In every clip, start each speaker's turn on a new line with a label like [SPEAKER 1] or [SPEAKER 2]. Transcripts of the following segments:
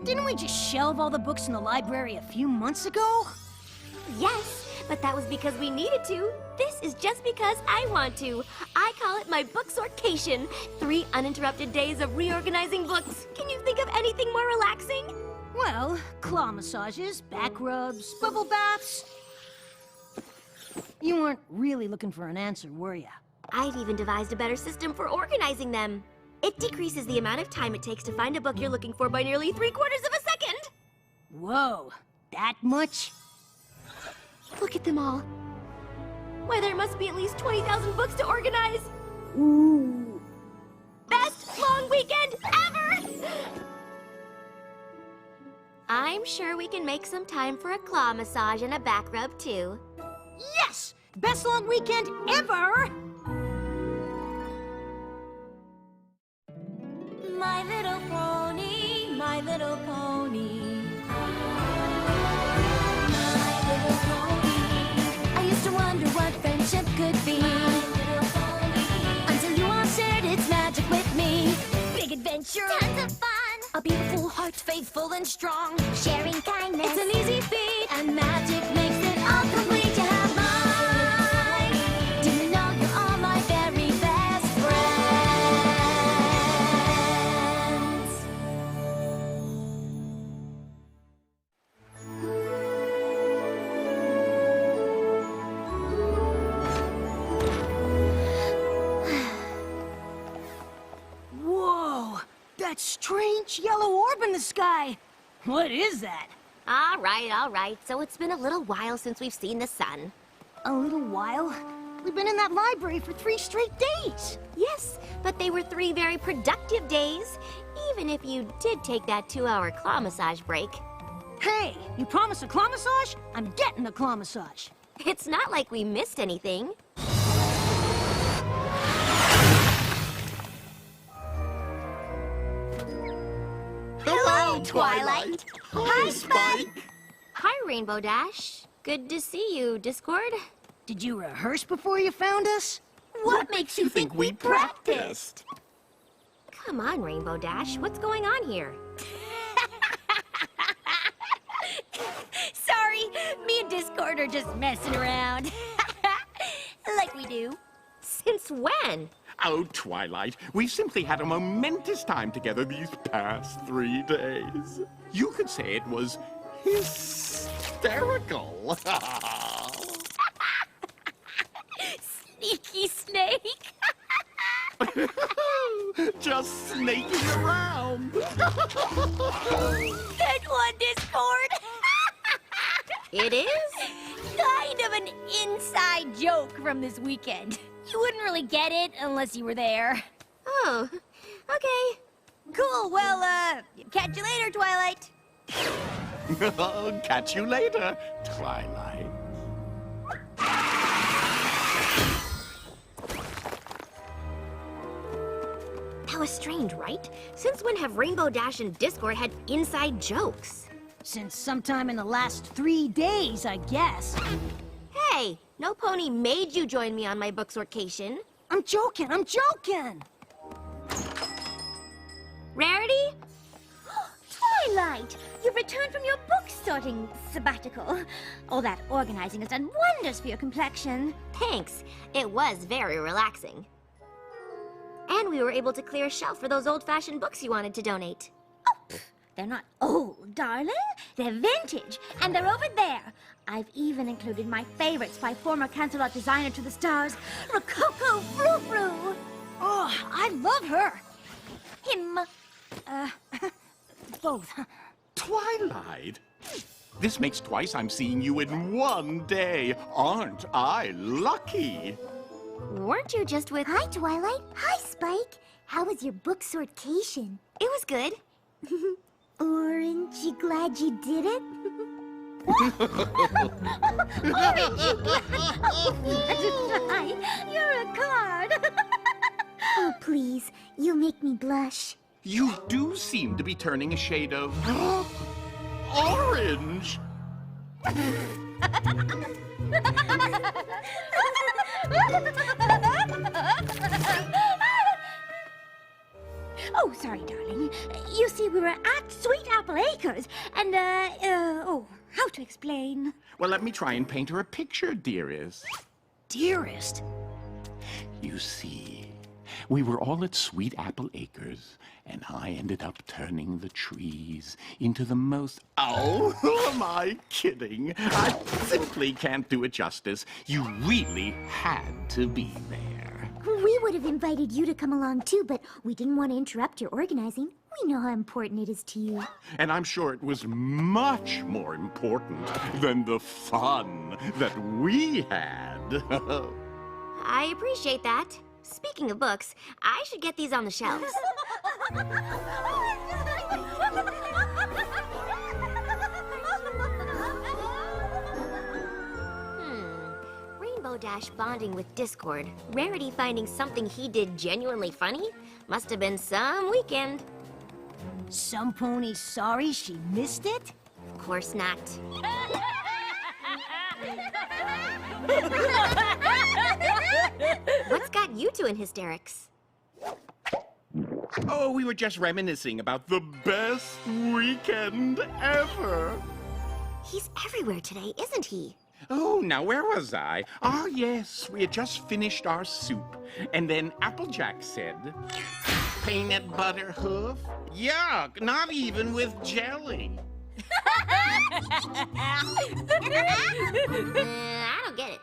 [SPEAKER 1] Didn't we just shelve all the books in the library a few months ago?
[SPEAKER 2] Yes, but that was because we needed to. This is just because I want to. I call it my book sortation. 3 uninterrupted days of reorganizing books. Can you think of anything more relaxing?
[SPEAKER 1] Well, claw massages, back rubs, bubble baths. You weren't really looking for an answer, were ya?
[SPEAKER 2] I've even devised a better system for organizing them. It decreases the amount of time it takes to find a book you're looking for by nearly 3/4 of a second.
[SPEAKER 1] Whoa, that much?
[SPEAKER 2] Look at them all. Why, there must be at least 20,000 books to organize.
[SPEAKER 1] Ooh.
[SPEAKER 2] Best long weekend ever! I'm sure we can make some time for a claw massage and a back rub, too.
[SPEAKER 1] Yes! Best long weekend ever!
[SPEAKER 2] My little pony, my little pony. My little pony. I used to wonder what friendship could be. My little pony. Until you all shared its magic with me. Big adventure. Tons of fun. A beautiful heart, faithful and strong. Sharing kindness. It's an easy feat. And magic makes it all complete. You have mine. Do you know you're all my very best friends?
[SPEAKER 1] Whoa! That strange yellow orb in the sky! What is that?
[SPEAKER 2] All right. So it's been a little while since we've seen the sun.
[SPEAKER 1] A little while? We've been in that library for 3 straight days!
[SPEAKER 2] Yes, but they were 3 very productive days, even if you did take that 2-hour claw massage break.
[SPEAKER 1] Hey, you promised a claw massage? I'm getting a claw massage.
[SPEAKER 2] It's not like we missed anything.
[SPEAKER 3] Hello, Twilight.
[SPEAKER 2] Hi, Spike. Hi, Rainbow Dash. Good to see you, Discord.
[SPEAKER 1] Did you rehearse before you found us?
[SPEAKER 3] What makes you think we practiced?
[SPEAKER 2] Come on, Rainbow Dash. What's going on here?
[SPEAKER 4] Sorry, me and Discord are just messing around. Like we do.
[SPEAKER 2] Since when?
[SPEAKER 3] Oh, Twilight, we've simply had a momentous time together these past 3 days. You could say it was hysterical.
[SPEAKER 4] Sneaky snake.
[SPEAKER 3] Just snaking around.
[SPEAKER 4] That one, Discord.
[SPEAKER 2] It is?
[SPEAKER 4] Kind of an inside joke from this weekend. You wouldn't really get it unless you were there.
[SPEAKER 2] Oh, okay.
[SPEAKER 4] Cool, well, catch you later, Twilight.
[SPEAKER 3] Catch you later, Twilight.
[SPEAKER 2] That was strange, right? Since when have Rainbow Dash and Discord had inside jokes?
[SPEAKER 1] Since sometime in the last 3 days, I guess.
[SPEAKER 2] Hey, no pony made you join me on my book sortation.
[SPEAKER 1] I'm joking!
[SPEAKER 2] Rarity?
[SPEAKER 4] Twilight, you've returned from your book sorting sabbatical. All that organizing has done wonders for your complexion.
[SPEAKER 2] Thanks. It was very relaxing. And we were able to clear a shelf for those old-fashioned books you wanted to donate.
[SPEAKER 4] Oh, pff, they're not old, darling. They're vintage, and they're over there. I've even included my favorites by former Cancelot designer to the stars, Rococo Frou-Frou.
[SPEAKER 1] Oh, I love her!
[SPEAKER 4] Him.
[SPEAKER 1] Both.
[SPEAKER 3] Twilight? This makes twice I'm seeing you in 1 day. Aren't I lucky?
[SPEAKER 2] Weren't you just with...
[SPEAKER 5] Hi, Twilight. Hi, Spike. How was your book sortation?
[SPEAKER 2] It was good.
[SPEAKER 5] Aren't you glad you did it?
[SPEAKER 4] Butterfly, you're a card.
[SPEAKER 5] Oh, please. You'll make me blush.
[SPEAKER 3] You do seem to be turning a shade of... orange!
[SPEAKER 4] Oh, sorry, darling. You see, we were at Sweet Apple Acres, and, oh, how to explain?
[SPEAKER 3] Well, let me try and paint her a picture, dearest.
[SPEAKER 1] Dearest.
[SPEAKER 3] You see, we were all at Sweet Apple Acres, and I ended up turning the trees into the most... Oh, who am I kidding? I simply can't do it justice. You really had to be there.
[SPEAKER 5] We would have invited you to come along too, but we didn't want to interrupt your organizing. We know how important it is to you.
[SPEAKER 3] And I'm sure it was much more important than the fun that we had.
[SPEAKER 6] I appreciate that. Speaking of books, I should get these on the shelves. Rainbow Dash bonding with Discord. Rarity finding something he did genuinely funny. Must have been some weekend.
[SPEAKER 1] Some pony sorry she missed it?
[SPEAKER 6] Of course not. What's got you two in hysterics?
[SPEAKER 3] Oh, we were just reminiscing about the best weekend ever.
[SPEAKER 6] He's everywhere today, isn't he?
[SPEAKER 3] Oh, now where was I? Ah, yes, we had just finished our soup. And then Applejack said, peanut butter hoof? Yuck, not even with jelly.
[SPEAKER 6] I don't get it.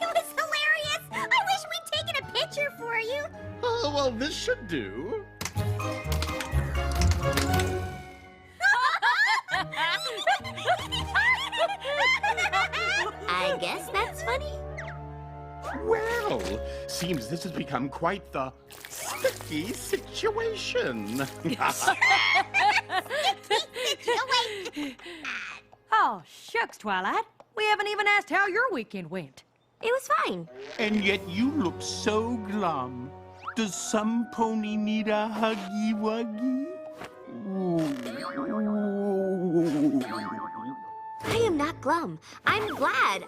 [SPEAKER 5] It was hilarious! I wish we'd taken a picture for you!
[SPEAKER 3] Oh, well, this should do.
[SPEAKER 6] I guess that's funny.
[SPEAKER 3] Well, seems this has become quite the sticky situation.
[SPEAKER 7] Oh, shucks, Twilight. We haven't even asked how your weekend went.
[SPEAKER 6] It was fine.
[SPEAKER 3] And yet you look so glum. Does some pony need a huggy wuggy?
[SPEAKER 6] I am not glum. I'm glad.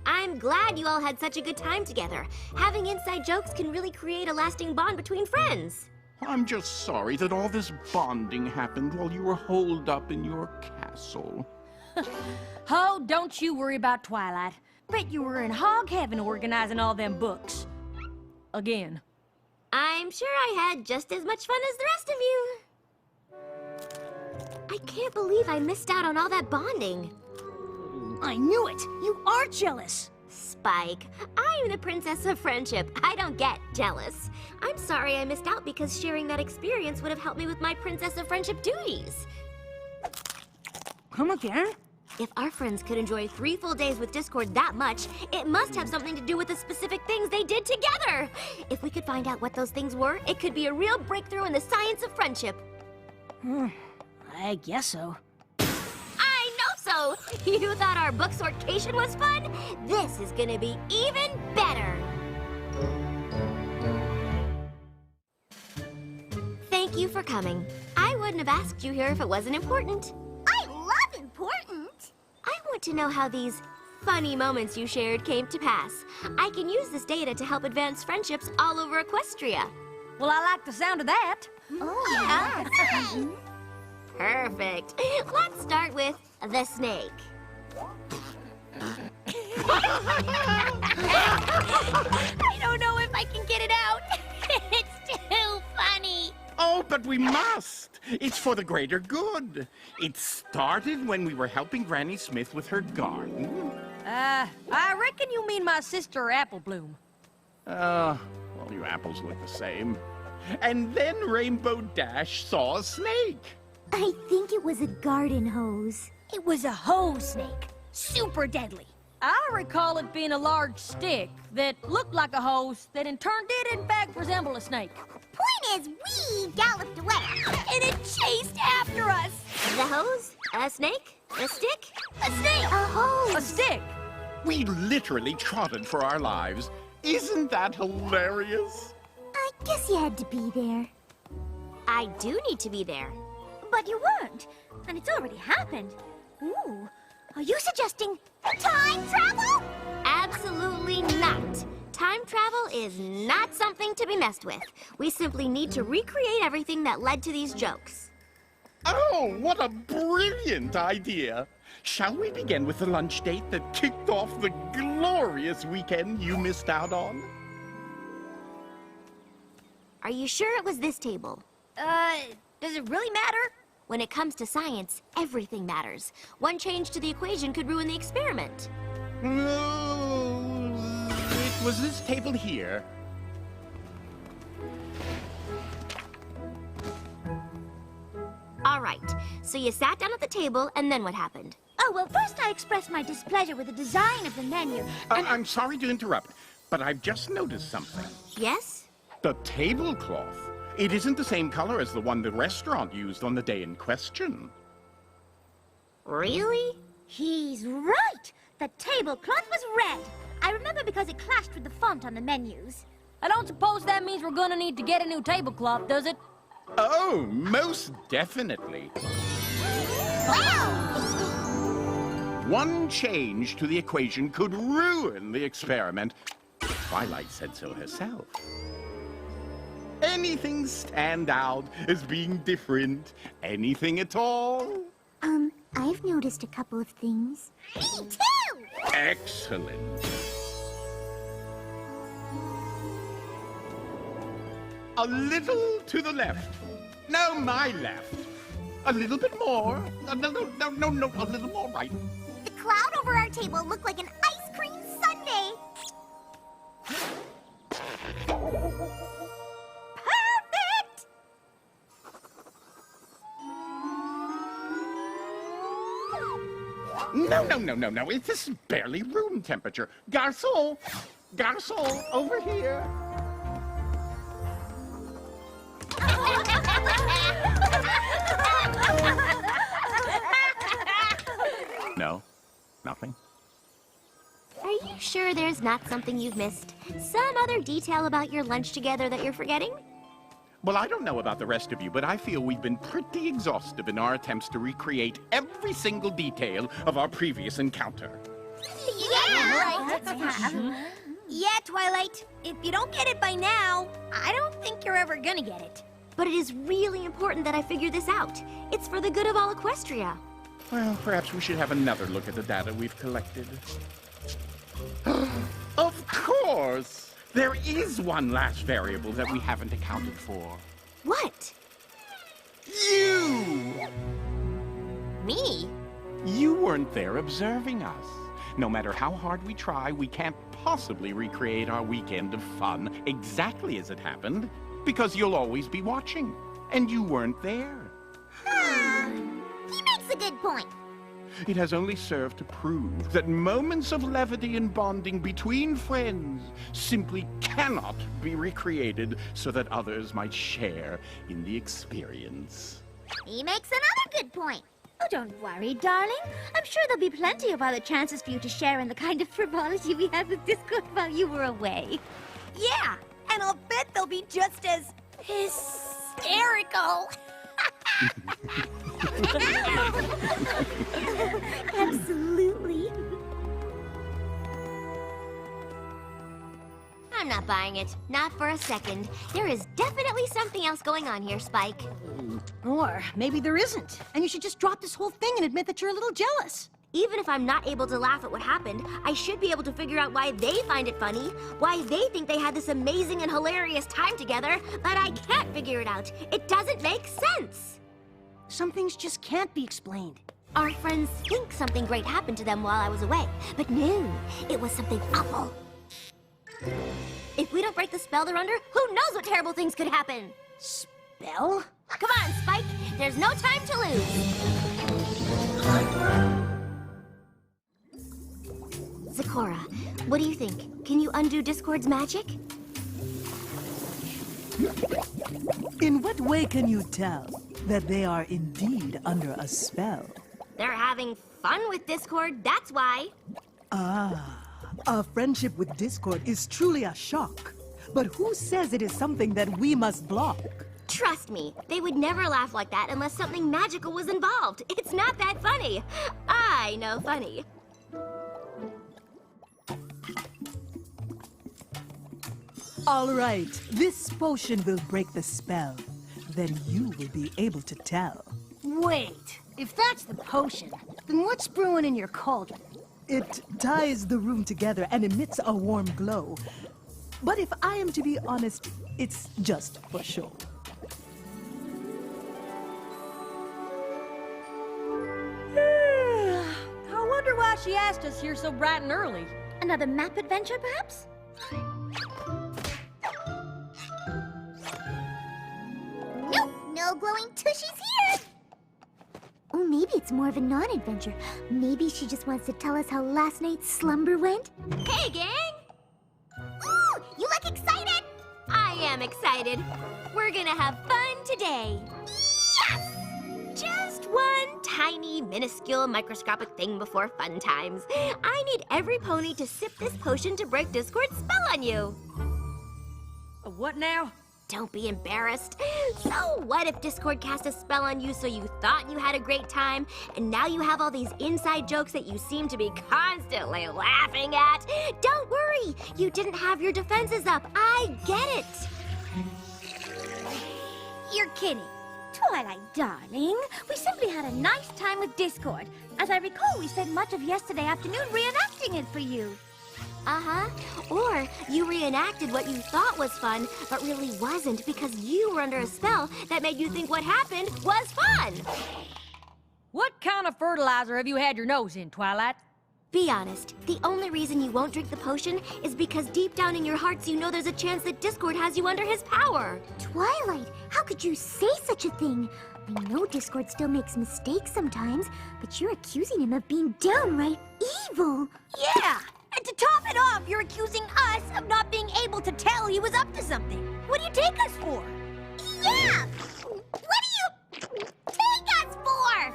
[SPEAKER 6] I'm glad you all had such a good time together. Having inside jokes can really create a lasting bond between friends.
[SPEAKER 3] I'm just sorry that all this bonding happened while you were holed up in your castle.
[SPEAKER 7] Oh, don't you worry about Twilight. Bet you were in hog heaven organizing all them books. Again.
[SPEAKER 6] I'm sure I had just as much fun as the rest of you. I can't believe I missed out on all that bonding.
[SPEAKER 1] I knew it! You are jealous!
[SPEAKER 6] Spike, I'm the princess of friendship. I don't get jealous. I'm sorry I missed out because sharing that experience would have helped me with my princess of friendship duties.
[SPEAKER 7] Come again?
[SPEAKER 6] If our friends could enjoy 3 full days with Discord that much, it must have something to do with the specific things they did together. If we could find out what those things were, it could be a real breakthrough in the science of friendship.
[SPEAKER 1] I guess so.
[SPEAKER 6] I know so! You thought our book sortation was fun? This is gonna be even better! Thank you for coming. I wouldn't have asked you here if it wasn't important.
[SPEAKER 5] I love important!
[SPEAKER 6] I want to know how these funny moments you shared came to pass. I can use this data to help advance friendships all over Equestria.
[SPEAKER 7] Well, I like the sound of that.
[SPEAKER 5] Oh, yeah.
[SPEAKER 6] Perfect. Let's start with the snake. I don't know if I can get it out. It's too funny.
[SPEAKER 3] Oh, but we must. It's for the greater good. It started when we were helping Granny Smith with her garden.
[SPEAKER 7] I reckon you mean my sister Apple Bloom.
[SPEAKER 3] Well, you apples look the same. And then Rainbow Dash saw a snake.
[SPEAKER 5] I think it was a garden hose.
[SPEAKER 1] It was a hose snake. Super deadly.
[SPEAKER 7] I recall it being a large stick that looked like a hose that in turn did in fact resemble a snake.
[SPEAKER 5] Point is, we galloped away.
[SPEAKER 6] And it chased after us. The hose? A snake? A stick? A snake?
[SPEAKER 5] A hose.
[SPEAKER 7] A stick!
[SPEAKER 3] We literally trotted for our lives. Isn't that hilarious?
[SPEAKER 5] I guess you had to be there.
[SPEAKER 6] I do need to be there.
[SPEAKER 4] But you weren't, and it's already happened. Ooh, are you suggesting
[SPEAKER 5] Time travel?
[SPEAKER 6] Absolutely not. time travel is not something to be messed with. We simply need to recreate everything that led to these jokes.
[SPEAKER 3] Oh, what a brilliant idea! Shall we begin with the lunch date that kicked off the glorious weekend you missed out on?
[SPEAKER 6] Are you sure it was this table?
[SPEAKER 7] Does it really matter?
[SPEAKER 6] When it comes to science, everything matters. One change to the equation could ruin the experiment.
[SPEAKER 3] No, it was this table here.
[SPEAKER 6] All right, so you sat down at the table, and then what happened?
[SPEAKER 4] Oh, well, first I expressed my displeasure with the design of the menu.
[SPEAKER 3] I'm sorry to interrupt, but I've just noticed something.
[SPEAKER 6] Yes?
[SPEAKER 3] The tablecloth. It isn't the same color as the one the restaurant used on the day in question.
[SPEAKER 6] Really?
[SPEAKER 4] He's right. The tablecloth was red. I remember because it clashed with the font on the menus.
[SPEAKER 7] I don't suppose that means we're gonna need to get a new tablecloth, does it?
[SPEAKER 3] Oh, most definitely. One change to the equation could ruin the experiment. Twilight said so herself. Anything stand out as being different? Anything at all?
[SPEAKER 5] I've noticed a couple of things.
[SPEAKER 1] Me too!
[SPEAKER 3] Excellent. A little to the left. No, my left. A little bit more. No, a little more right.
[SPEAKER 1] The cloud over our table looked like an ice cream sundae. Perfect!
[SPEAKER 3] No. This is barely room temperature. Garçon! Garçon, over here. No, nothing.
[SPEAKER 6] Are you sure there's not something you've missed? Some other detail about your lunch together that you're forgetting?
[SPEAKER 3] Well, I don't know about the rest of you, but I feel we've been pretty exhaustive in our attempts to recreate every single detail of our previous encounter.
[SPEAKER 1] Yeah, Twilight. If you don't get it by now, I don't think you're ever gonna get it.
[SPEAKER 6] But it is really important that I figure this out. It's for the good of all Equestria.
[SPEAKER 3] Well, perhaps we should have another look at the data we've collected. Of course! There is one last variable that we haven't accounted for.
[SPEAKER 6] What?
[SPEAKER 3] You!
[SPEAKER 6] Me?
[SPEAKER 3] You weren't there observing us. No matter how hard we try, we can't possibly recreate our weekend of fun exactly as it happened, because you'll always be watching, and you weren't there.
[SPEAKER 1] He makes a good point.
[SPEAKER 3] It has only served to prove that moments of levity and bonding between friends simply cannot be recreated so that others might share in the experience.
[SPEAKER 1] He makes another good point.
[SPEAKER 4] Oh, don't worry, darling. I'm sure there'll be plenty of other chances for you to share in the kind of frivolity we had with Discord while you were away.
[SPEAKER 1] Yeah, and I'll bet they'll be just as hysterical.
[SPEAKER 5] Absolutely.
[SPEAKER 6] I'm not buying it. Not for a second. There is definitely something else going on here, Spike.
[SPEAKER 8] Or maybe there isn't, and you should just drop this whole thing and admit that you're a little jealous.
[SPEAKER 6] Even if I'm not able to laugh at what happened, I should be able to figure out why they find it funny, why they think they had this amazing and hilarious time together, but I can't figure it out. It doesn't make sense.
[SPEAKER 8] Some things just can't be explained.
[SPEAKER 6] Our friends think something great happened to them while I was away, but no, it was something awful. If we don't break the spell they're under, who knows what terrible things could happen?
[SPEAKER 8] Spell?
[SPEAKER 6] Come on, Spike. There's no time to lose. Zecora, what do you think? Can you undo Discord's magic?
[SPEAKER 9] In what way can you tell that they are indeed under a spell?
[SPEAKER 6] They're having fun with Discord, that's why.
[SPEAKER 9] A friendship with Discord is truly a shock. But who says it is something that we must block?
[SPEAKER 6] Trust me, they would never laugh like that unless something magical was involved. It's not that funny. I know funny.
[SPEAKER 9] All right, this potion will break the spell. Then you will be able to tell.
[SPEAKER 8] Wait, if that's the potion, then what's brewing in your cauldron?
[SPEAKER 9] It ties the room together and emits a warm glow. But if I am to be honest, it's just for show.
[SPEAKER 7] I wonder why she asked us here so bright and early.
[SPEAKER 4] Another map adventure, perhaps?
[SPEAKER 5] Nope, no glowing tushies here. Oh, maybe it's more of a non-adventure. Maybe she just wants to tell us how last night's slumber went.
[SPEAKER 6] Hey, gang! Ooh, you look excited! I am excited. We're gonna have fun today. Yes! Just one tiny, minuscule, microscopic thing before fun times. I need every pony to sip this potion to break Discord's spell on you.
[SPEAKER 7] What now?
[SPEAKER 6] Don't be embarrassed. So what if Discord cast a spell on you so you thought you had a great time, and now you have all these inside jokes that you seem to be constantly laughing at? Don't worry, you didn't have your defenses up. I get it.
[SPEAKER 4] You're kidding. Twilight, darling, we simply had a nice time with Discord. As I recall, we spent much of yesterday afternoon reenacting it for you.
[SPEAKER 6] Uh-huh. Or you reenacted what you thought was fun, but really wasn't because you were under a spell that made you think what happened was fun.
[SPEAKER 7] What kind of fertilizer have you had your nose in, Twilight?
[SPEAKER 6] Be honest, the only reason you won't drink the potion is because deep down in your hearts you know there's a chance that Discord has you under his power.
[SPEAKER 5] Twilight, how could you say such a thing? I know Discord still makes mistakes sometimes, but you're accusing him of being downright evil.
[SPEAKER 1] Yeah! And to top it off, you're accusing us of not being able to tell he was up to something. What do you take us for?
[SPEAKER 5] Yeah! What do you take us for?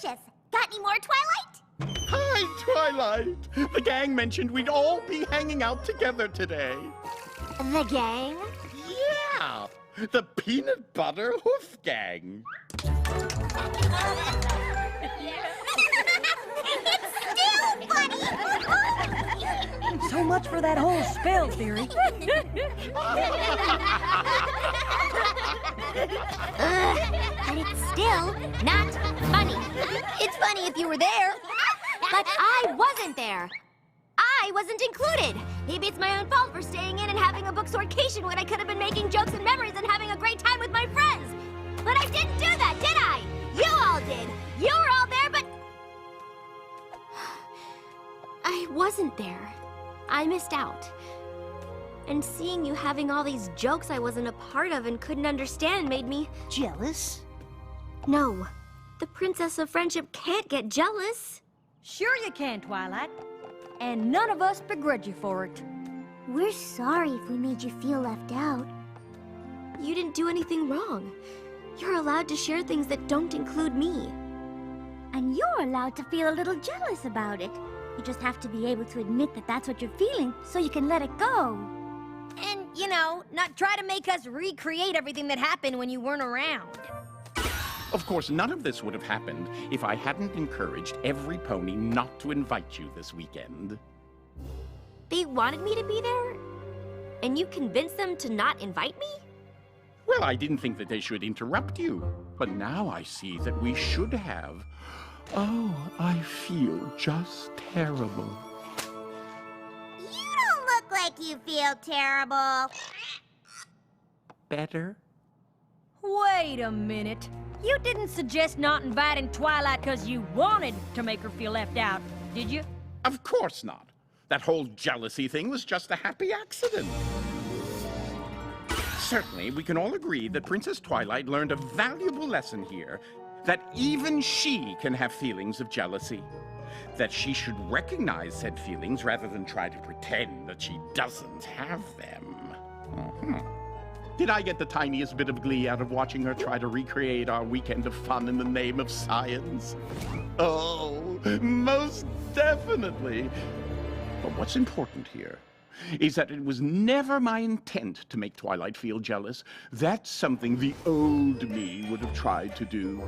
[SPEAKER 5] Delicious! Got any more, Twilight?
[SPEAKER 3] Hi, Twilight. The gang mentioned we'd all be hanging out together today.
[SPEAKER 6] The gang?
[SPEAKER 3] Yeah, the Peanut Butter Hoof Gang.
[SPEAKER 7] So much for that whole spell theory.
[SPEAKER 6] But it's still not funny.
[SPEAKER 1] It's funny if you were there.
[SPEAKER 6] But I wasn't there. I wasn't included. Maybe it's my own fault for staying in and having a booksorcation when I could have been making jokes and memories and having a great time with my friends. But I didn't do that, did I? You all did. You were all there, but I wasn't there. I missed out. And seeing you having all these jokes I wasn't a part of and couldn't understand made me
[SPEAKER 8] Jealous?
[SPEAKER 6] No. The Princess of Friendship can't get jealous.
[SPEAKER 7] Sure you can, Twilight. And none of us begrudge you for it.
[SPEAKER 5] We're sorry if we made you feel left out.
[SPEAKER 6] You didn't do anything wrong. You're allowed to share things that don't include me.
[SPEAKER 4] And you're allowed to feel a little jealous about it. You just have to be able to admit that that's what you're feeling, so you can let it go.
[SPEAKER 1] And, you know, not try to make us recreate everything that happened when you weren't around.
[SPEAKER 3] Of course, none of this would have happened if I hadn't encouraged every pony not to invite you this weekend.
[SPEAKER 6] They wanted me to be there? And you convinced them to not invite me?
[SPEAKER 3] Well, I didn't think that they should interrupt you, but now I see that we should have. Oh, I feel just terrible.
[SPEAKER 5] You don't look like you feel terrible.
[SPEAKER 3] Better?
[SPEAKER 7] Wait a minute. You didn't suggest not inviting Twilight because you wanted to make her feel left out, did you?
[SPEAKER 3] Of course not. That whole jealousy thing was just a happy accident. Certainly, we can all agree that Princess Twilight learned a valuable lesson here, that even she can have feelings of jealousy. That she should recognize said feelings rather than try to pretend that she doesn't have them. Did I get the tiniest bit of glee out of watching her try to recreate our weekend of fun in the name of science? Oh, most definitely. But what's important here is that it was never my intent to make Twilight feel jealous. That's something the old me would have tried to do.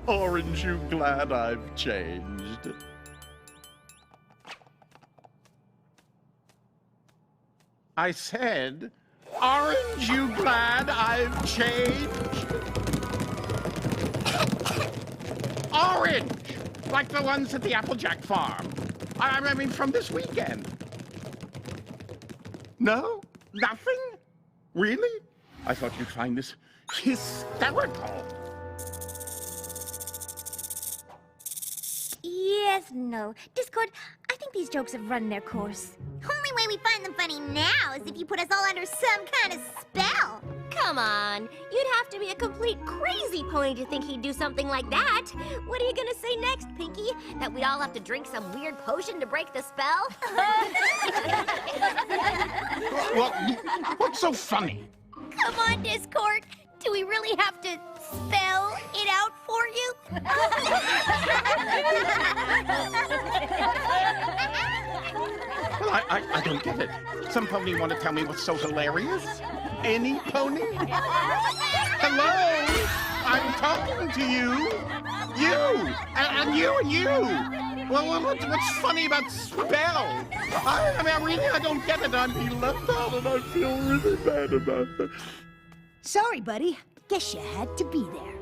[SPEAKER 3] Aren't you glad I've changed? I said, aren't you glad I've changed? Orange! Like the ones at the Applejack farm. I mean, from this weekend. No? Nothing? Really? I thought you'd find this hysterical.
[SPEAKER 4] Yes, no. Discord, I think these jokes have run their course.
[SPEAKER 5] Only way we find them funny now is if you put us all under some kind of spell.
[SPEAKER 6] Come on. You'd have to be a complete crazy pony to think he'd do something like that. What are you gonna say next, Pinky? That we all have to drink some weird potion to break the spell?
[SPEAKER 3] Well, what's so funny?
[SPEAKER 1] Come on, Discord. Do we really have to spell it out for you?
[SPEAKER 3] Well, I don't get it. Some pony want to tell me what's so hilarious? Any pony? Hello? I'm talking to you. You! And you and you! Well, what's funny about spell? I don't get it. I'm being left out and I feel really bad about it.
[SPEAKER 8] Sorry, buddy. Guess you had to be there.